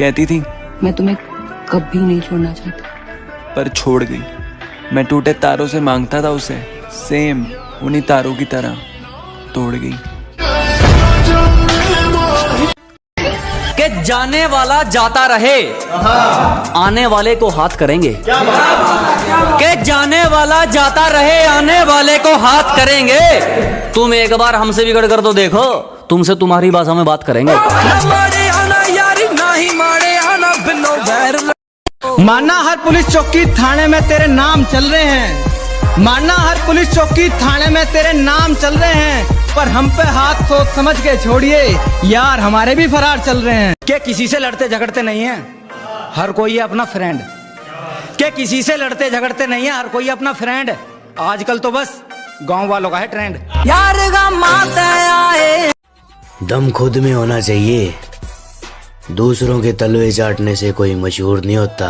कहती थी मैं तुम्हें कभी नहीं छोड़ना चाहती, पर छोड़ गई। मैं टूटे तारों से मांगता था उसे, सेम उन्हीं तारों की तरह तोड़ गई। कि जाने वाला जाता रहे, आने वाले को हाथ करेंगे। कि जाने वाला जाता रहे, आने वाले को हाथ करेंगे। तुम एक बार हमसे बिगड़ कर तो देखो, तुमसे तुम्हारी भाषा में बात करेंगे। माना हर पुलिस चौकी थाने में तेरे नाम चल रहे हैं, माना हर पुलिस चौकी थाने में तेरे नाम चल रहे हैं, पर हम पे हाथ सोच समझ के छोड़िए यार, हमारे भी फरार चल रहे हैं। क्या किसी से लड़ते झगड़ते नहीं है, हर कोई है अपना फ्रेंड। क्या किसी से लड़ते झगड़ते नहीं है, हर कोई है अपना फ्रेंड। आजकल तो बस गांव वालों का है ट्रेंड। यार दम खुद में होना चाहिए, दूसरों के तलवे चाटने से कोई मशहूर नहीं होता।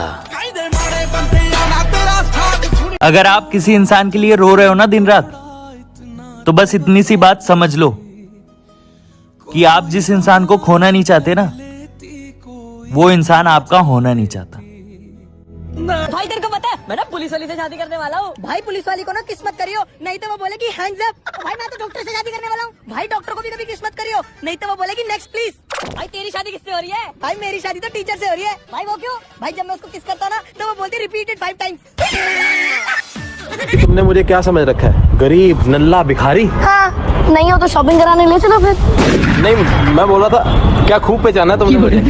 अगर आप किसी इंसान के लिए रो रहे हो ना दिन रात, तो बस इतनी सी बात समझ लो कि आप जिस इंसान को खोना नहीं चाहते ना, वो इंसान आपका होना नहीं चाहता। भाई तेरे को पता है मैं ना पुलिस वाली से शादी करने वाला हूँ। भाई पुलिस वाली को ना किस्मत करियो, नहीं तो वो बोलेगी हैंड्स अप। भाई मैं तो डॉक्टर से शादी करने वाला हूँ। भाई डॉक्टर को भी कभी किस्मत करियो, नहीं तो वो बोलेगी नेक्स्ट प्लीज। भाई तेरी शादी किससे हो रही है? भाई मेरी शादी तो टीचर से हो रही है। भाई वो क्यों? भाई जब मैं उसको किस करता ना तो वो बोलती रिपीटेड 5 टाइम्स। तुमने मुझे क्या समझ रखा है, गरीब नल्ला भिखारी? हाँ, नहीं हो तो शॉपिंग कराने ले चलो फिर। नहीं, मैं बोला था क्या खूब पहचाना तुमने मुझे।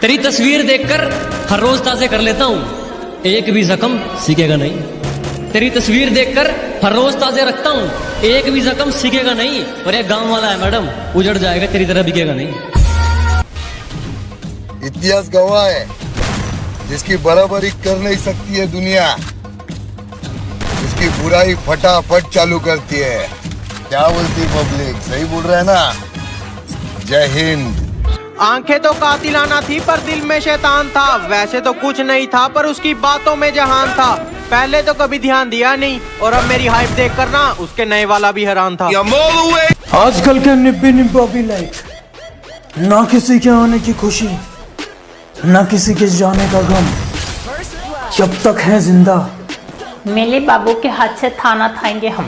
तेरी तस्वीर देखकर हर रोज ताज़े कर लेता हूँ, एक भी जख्म सीखेगा नहीं। तेरी तस्वीर देखकर हर रोज ताज़े रखता हूँ, एक भी जख्म सीखेगा नहीं। और एक गांव वाला है मैडम, उजड़ जाएगा तेरी तरह बिकेगा नहीं। इतिहास गवाह है, जिसकी बराबरी कर नहीं सकती है दुनिया, उसकी बुराई फटाफट चालू करती है। क्या बोलती पब्लिक, सही बोल रहा है ना? जय हिंद। आंखें तो कातिलाना थी पर दिल में शैतान था, वैसे तो कुछ नहीं था पर उसकी बातों में जहान था। पहले तो कभी ध्यान दिया नहीं, और अब मेरी हाइप देख कर ना उसके नए वाला भी हैरान था। आजकल के निब्बी निब्बी लाइक, ना किसी के आने की खुशी, ना किसी के जाने का गम, जब तक है जिंदा मेले बाबू के हाथ से थाना खाएंगे हम।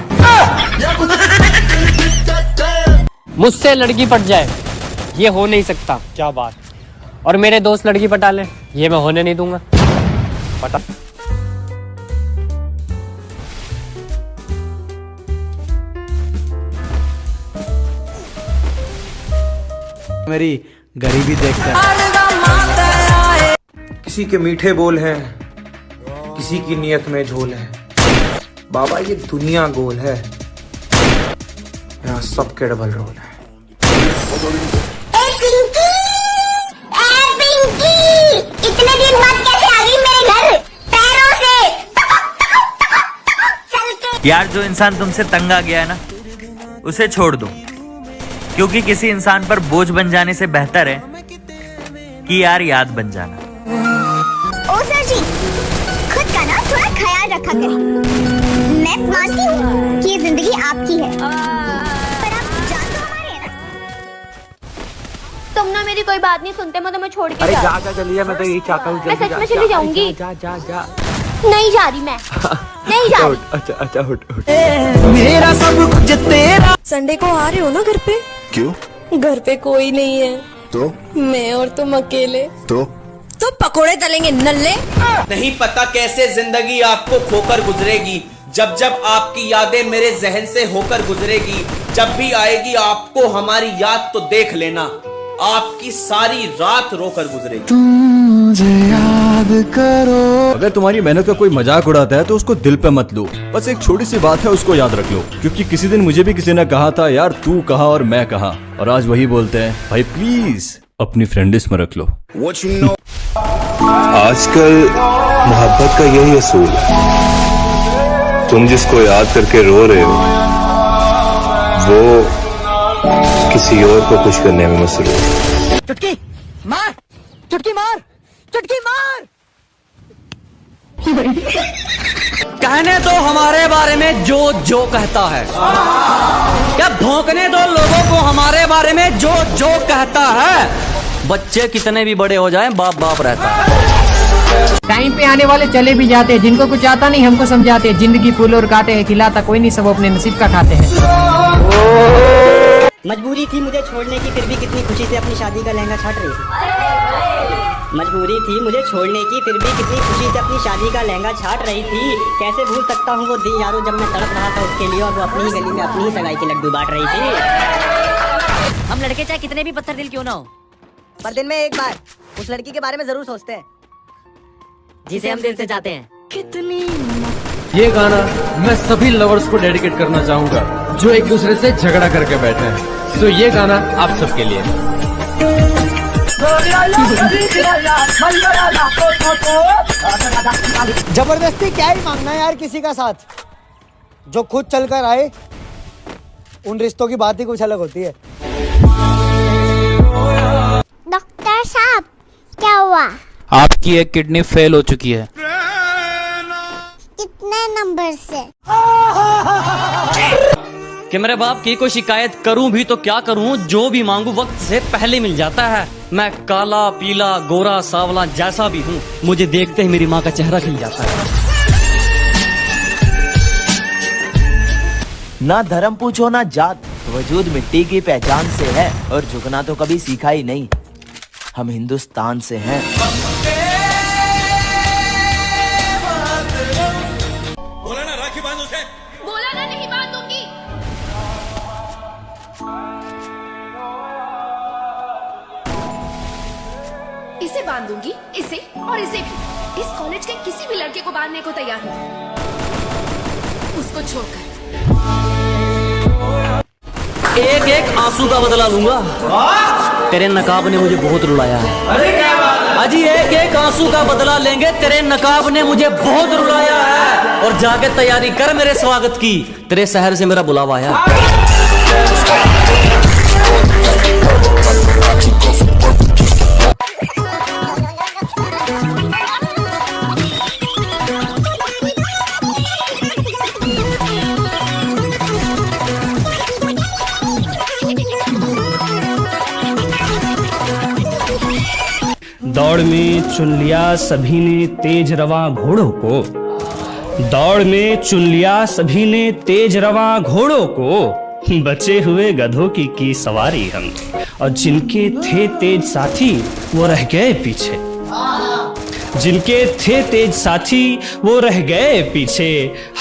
मुझसे लड़की पट जाए ये हो नहीं सकता, क्या बात। और मेरे दोस्त लड़की पटा ले, ये मैं होने नहीं दूंगा। पटा मेरी गरीबी देखकर। किसी के मीठे बोल हैं, किसी की नियत में झोल है। बाबा ये दुनिया गोल है, यहाँ सबके डबल रोल है। इतने दिन बाद कैसे आ गई मेरे घर पैरों से? यार जो इंसान तुमसे तंग आ गया है ना, उसे छोड़ दो, क्योंकि किसी इंसान पर बोझ बन जाने से बेहतर है कि यार याद बन जाना। ओ सर जी, खुद का ना थोड़ा ख्याल रखा करें। मैं मानती हूँ कि ये जिंदगी आपकी है, पर आप जान तो हमारे हैं ना। तुम ना मेरी कोई बात नहीं सुनते, मैं तुम्हें छोड़ के अरे जा चलिए, मैं तो यही चाहता हूँ। मैं सच में चली जाऊंगी। जा। नहीं जा रही मैं, नहीं जा रही। अच्छा उठ। मेरा सब कुछ तेरा। संडे को आ रहे हो ना घर पे? क्यों? घर पे कोई नहीं है तो मैं और तुम अकेले, तो पकोड़े तलेंगे नल्ले। नहीं पता कैसे जिंदगी आपको खोकर गुजरेगी, जब जब आपकी यादें मेरे जहन से होकर गुजरेगी। जब भी आएगी आपको हमारी याद तो देख लेना, आपकी सारी रात रोकर गुजरेगी। तुम मुझे याद करो। अगर तुम्हारी मेहनत का कोई मजाक उड़ाता है तो उसको दिल पे मत लो, बस एक छोटी सी बात है उसको याद रख लो। क्योंकि किसी दिन मुझे भी किसी ने कहा था यार तू कहाँ और मैं कहाँ, और आज वही बोलते हैं भाई प्लीज अपनी फ्रेंडिस में रख लो। आजकल मोहब्बत का यही असूल है, तुम जिसको याद करके रो रहे हो वो किसी और को खुश करने में मसरूफ है। चुटकी मार, चुटकी मार, चुटकी मार। कहने दो हमारे बारे में जो जो कहता है, क्या भौंकने दो लोगों को हमारे बारे में जो जो कहता है। बच्चे कितने भी बड़े हो जाएं, बाप बाप रहता है। टाइम पे आने वाले चले भी जाते हैं, जिनको कुछ आता नहीं हमको समझाते हैं। जिंदगी फूल और काटे हैं, खिलाता कोई नहीं, सब अपने नसीब का खाते हैं। मजबूरी थी मुझे छोड़ने की, फिर भी कितनी खुशी से अपनी शादी का लहंगा छाट रही थी। मजबूरी थी मुझे छोड़ने की, फिर भी कितनी खुशी से अपनी शादी का लहंगा छाट रही थी। कैसे भूल सकता हूँ वो दिन यारों, जब मैं तड़प रहा था उसके लिए और वो अपनी ही गली में अपनी ही सगाई के लड्डू बांट रही थी। हम लड़के चाहे कितने भी पत्थर दिल क्यों ना हो, पर दिन में एक बार उस लड़की के बारे में जरूर सोचते हैं जिसे हम दिल से चाहते हैं। कितनी ये गाना मैं सभी लवर्स को डेडिकेट करना चाहूंगा जो एक दूसरे से झगड़ा करके बैठे हैं। तो ये गाना आप सबके लिए। जबरदस्ती क्या ही मांगना है यार किसी का साथ, जो खुद चलकर आए उन रिश्तों की बात ही कुछ अलग होती है। डॉक्टर साहब क्या हुआ? आपकी एक किडनी फेल हो चुकी है। कितने नंबर से? कि मेरे बाप की कोई शिकायत करूं भी तो क्या करूं, जो भी मांगू वक्त से पहले मिल जाता है। मैं काला पीला गोरा सावला जैसा भी हूं, मुझे देखते ही मेरी माँ का चेहरा खिल जाता है। ना धर्म पूछो ना जात, वजूद मिट्टी की पहचान से है और झुकना तो कभी सीखा ही नहीं। हम हिंदुस्तान से हैं। बोला ना राखी बांध उसे। बोला ना नहीं बांधूंगी। इसे बांधूंगी, इसे और इसे भी। इस कॉलेज के किसी भी लड़के को बांधने को तैयार हूँ, उसको छोड़कर। एक एक आंसू का बदला लूंगा। तेरे नकाब ने मुझे बहुत रुलाया है। अजी एक एक आंसू का बदला लेंगे, तेरे नकाब ने मुझे बहुत रुलाया है। और जाके तैयारी कर मेरे स्वागत की, तेरे शहर से मेरा बुलावा आया। दौड़ में चुन लिया सभी ने तेज रवा घोड़ों को, दौड़ में चुन लिया सभी ने तेज रवा घोड़ों को, बचे हुए गधों की सवारी हम, और जिनके थे तेज साथी वो रह गए पीछे, जिनके थे तेज साथी वो रह गए पीछे।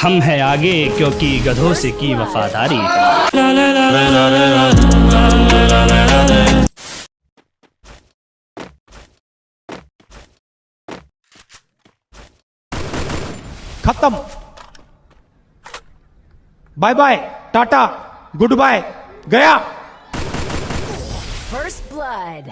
हम हैं आगे क्योंकि गधों से की वफादारी है। खत्म। Bye bye, tata, goodbye, गया। First blood.